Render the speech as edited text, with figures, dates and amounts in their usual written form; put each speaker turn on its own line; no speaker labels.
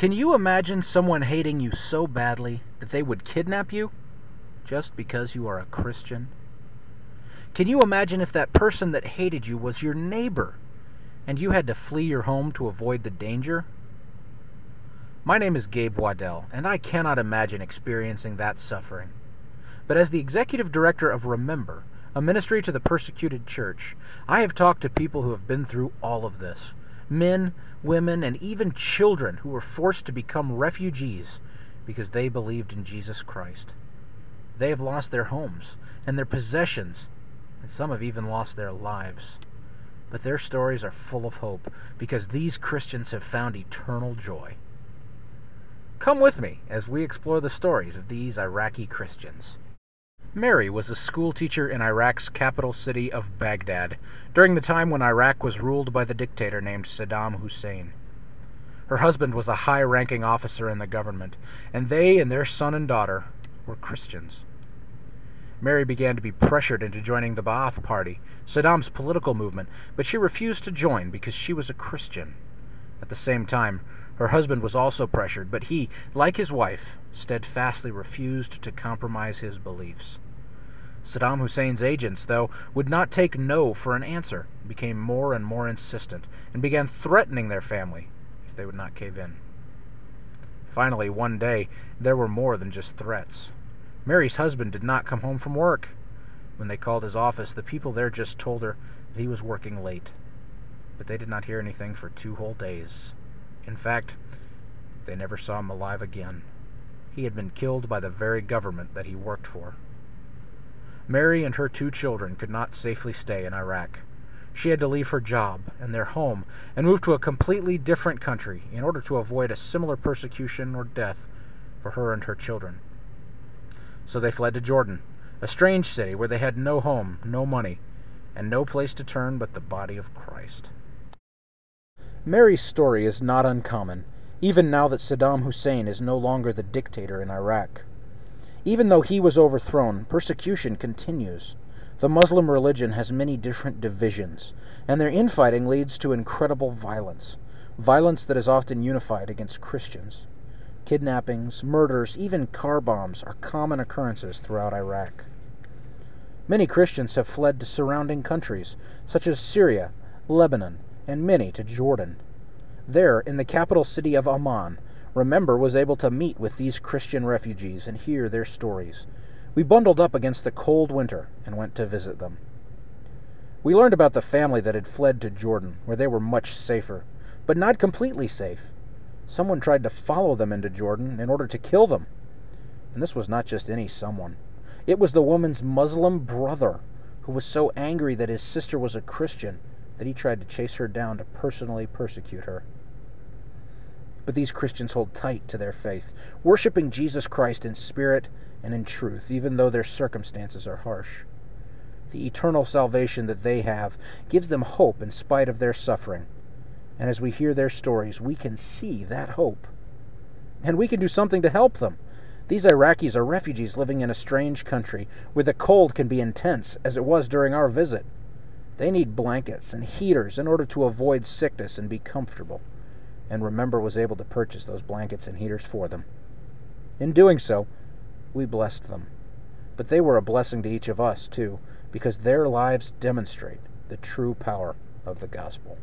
Can you imagine someone hating you so badly that they would kidnap you just because you are a Christian? Can you imagine if that person that hated you was your neighbor and you had to flee your home to avoid the danger? My name is Gabe Waddell, and I cannot imagine experiencing that suffering. But as the executive director of Remember, a ministry to the persecuted church, I have talked to people who have been through all of this. Men, women, and even children who were forced to become refugees because they believed in Jesus Christ. They have lost their homes and their possessions, and some have even lost their lives. But their stories are full of hope because these Christians have found eternal joy. Come with me as we explore the stories of these Iraqi Christians. Mary was a schoolteacher in Iraq's capital city of Baghdad during the time when Iraq was ruled by the dictator named Saddam Hussein. Her husband was a high-ranking officer in the government, and they and their son and daughter were Christians. Mary began to be pressured into joining the Ba'ath Party, Saddam's political movement, but she refused to join because she was a Christian. At the same time, her husband was also pressured, but he, like his wife, steadfastly refused to compromise his beliefs. Saddam Hussein's agents, though, would not take no for an answer, became more and more insistent, and began threatening their family if they would not cave in. Finally, one day, there were more than just threats. Mary's husband did not come home from work. When they called his office, the people there just told her that he was working late. But they did not hear anything for 2 whole days. In fact, they never saw him alive again. He had been killed by the very government that he worked for. Mary and her 2 children could not safely stay in Iraq. She had to leave her job and their home and move to a completely different country in order to avoid a similar persecution or death for her and her children. So they fled to Jordan, a strange city where they had no home, no money, and no place to turn but the body of Christ. Mary's story is not uncommon, even now that Saddam Hussein is no longer the dictator in Iraq. Even though he was overthrown, persecution continues. The Muslim religion has many different divisions, and their infighting leads to incredible violence. Violence that is often unified against Christians. Kidnappings, murders, even car bombs are common occurrences throughout Iraq. Many Christians have fled to surrounding countries, such as Syria, Lebanon, and many to Jordan. There, in the capital city of Amman, Remember was able to meet with these Christian refugees and hear their stories. We bundled up against the cold winter and went to visit them. We learned about the family that had fled to Jordan, where they were much safer, but not completely safe. Someone tried to follow them into Jordan in order to kill them. And this was not just any someone. It was the woman's Muslim brother, who was so angry that his sister was a Christian that he tried to chase her down to personally persecute her. But these Christians hold tight to their faith, worshiping Jesus Christ in spirit and in truth, even though their circumstances are harsh. The eternal salvation that they have gives them hope in spite of their suffering. And as we hear their stories, we can see that hope. And we can do something to help them. These Iraqis are refugees living in a strange country where the cold can be intense, as it was during our visit. They need blankets and heaters in order to avoid sickness and be comfortable. And Remember was able to purchase those blankets and heaters for them. In doing so, we blessed them. But they were a blessing to each of us, too, because their lives demonstrate the true power of the gospel.